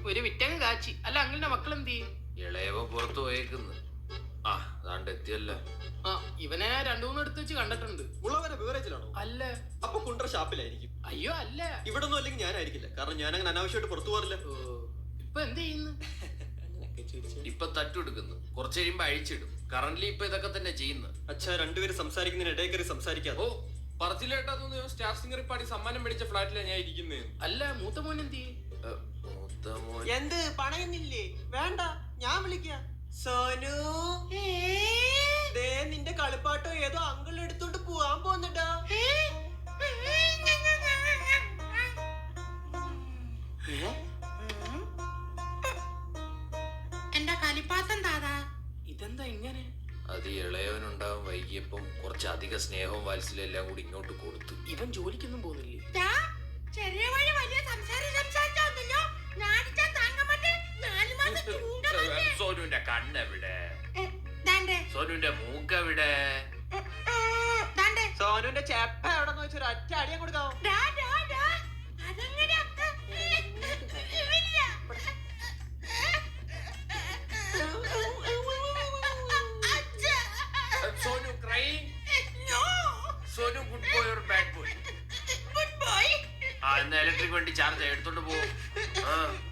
ഒരു വിറ്റങ്ങ് കാച്ചി. അല്ല അങ്കിളിന്റെ മക്കൾ എന്ത് ചെയ്യും? ഇളയവ പുറത്തു പോയേക്കുന്നു. ആ അതാണ്ട് എത്തിയല്ല. ആ ഇവനെ രണ്ടു മൂന്ന് എടുത്ത് വെച്ച് കണ്ടിട്ടുണ്ട്. ഉള്ളവരെ ബിവറേജിലാണോ? അല്ല. അപ്പൊ കുണ്ടറ ഷാപ്പിലായിരിക്കും. അയ്യോ അല്ല. ഇവിടെ ഒന്നും അല്ലെങ്കിൽ ഞാനായിരിക്കില്ല, കാരണം ഞാൻ അങ്ങനെ അനാവശ്യമായിട്ട് പുറത്തു പോകാറില്ല. ഇപ്പൊ എന്ത് ചെയ്യുന്നു? ഇപ്പൊ തട്ടെടുക്കുന്നു, കുറച്ച് കഴിയുമ്പോ അഴിച്ചിടും. കറന്റ്ലി ഇപ്പൊ ഇതൊക്കെ തന്നെ ചെയ്യുന്നു. അച്ഛാ, രണ്ടുപേരും സംസാരിക്കുന്നതിന് ഇടയിൽ കയറി സംസാരിക്കാതെ. ഓ പറച്ചിലേട്ടാ തോന്നുന്നു. സ്റ്റാർ സിംഗർ പാടി സമ്മാനം മേടിച്ച ഫ്ലാറ്റിലാണ് ഞാൻ ഇരിക്കുന്നത്. അല്ല മൂത്ത മോൻ എന്ത് ചെയ്യും? മൂത്ത മോൻ എന്ത് പണയുന്നില്ലേ? വേണ്ട, ഞാൻ വിളിക്കാം. സോനു, ദേ നിന്റെ കളിപ്പാട്ടോ ഏതോ അങ്കിൾ എടുത്തോണ്ട് പോവാൻ പോന്നിട്ടാ. എന്റെ കളിപ്പാട്ടം താതാ. ഇതെന്താ ഇങ്ങനെ? അത് ഇളയവനുണ്ടാവും വൈകിയപ്പം കുറച്ച് അധിക സ്നേഹവും വാത്സല്യം എല്ലാം കൂടി ഇങ്ങോട്ട് കൊടുത്തു. ഇവൻ ജോലിക്കൊന്നും പോകുന്നില്ലേ? ചെറിയ വഴി വലിയ സംസാരിച്ചോ. നാടിച്ചാ താങ്ങാൻ പറ്റേ 4 മാസം ചൂണ്ടല്ലേ. സോനുവിന്റെ കണ്ണെവിടെ? സോനുവിന്റെ മൂക്കെവിടെ? സോനുവിന്റെ ചെപ്പ എവിടെന്ന് വെച്ചൊരു ഒറ്റ അടിയെ കൊടുക്കാവോ? Sonu crying? Sonu good boy or bad boy? ആ എന്നാ ഇലക്ട്രിക് വണ്ടി ചാർജ് എടുത്തോണ്ട് പോകും.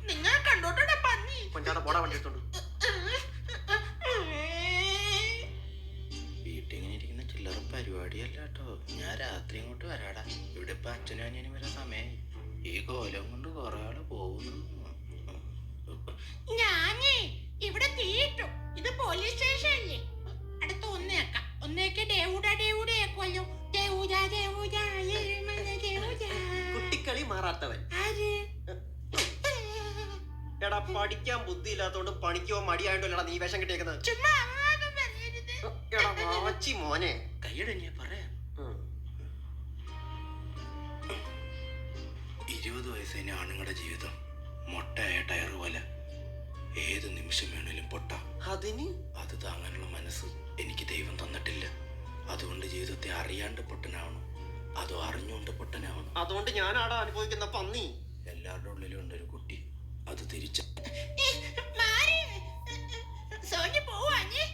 നിങ്ങൾ കണ്ടോട്ടെ പന്നി. കൊഞ്ചാടെ പോടാ വണ്ടി എടുത്തോണ്ട്. വീട്ടിങ്ങനെ ഇരിക്കുന്ന ചില്ലറ പരിപാടിയല്ല കേട്ടോ. ഞാൻ രാത്രി ഇങ്ങോട്ട് വരാടാ. ഇവിടെ ഇപ്പൊ അച്ഛനും അനിയനും വരെ സമയമായി. ഈ കോലം കൊണ്ട് കുറെ ആള് പോകുന്നു. ഞാനേ ഇവിടെ തീയിട്ടു. ഇത് പോലീസ് സ്റ്റേഷനല്ലേ? അടുത്ത ഒന്നേക്ക ദേവൂടേക്കുമല്ലോ. കുട്ടിക്കളി മാറാത്തവൻ. എടാ, പഠിക്കാൻ ബുദ്ധിയില്ലാത്തോണ്ട് പണിക്കോ മടിയായിട്ടല്ലടാ നീ വേഷം കിട്ടിയേക്കുന്നത്. എടാ വാച്ചി മോനെ, കൈയുടെ ഞാൻ പറയാം. 20 വയസ്സിന് ആണുങ്ങളുടെ ജീവിതം മൊട്ടയായ ടയർ പോലെ ഏത് നിമിഷം വേണേലും പൊട്ടാം. അത് താങ്ങാനുള്ള മനസ്സ് എനിക്ക് ദൈവം തന്നിട്ടില്ല. അതുകൊണ്ട് ജീവിതത്തെ അറിയാണ്ട് പൊട്ടനാവണം, അതോ അറിഞ്ഞുകൊണ്ട് പൊട്ടനാവണം. അതുകൊണ്ട് ഞാനാടാ അനുഭവിക്കുന്ന പന്നി. എല്ലാവരുടെ ഉള്ളിലും ഉണ്ട് ഒരു കുട്ടി, അത് തിരിച്ച സോഞ്ഞു പോവാഞ്ഞേ.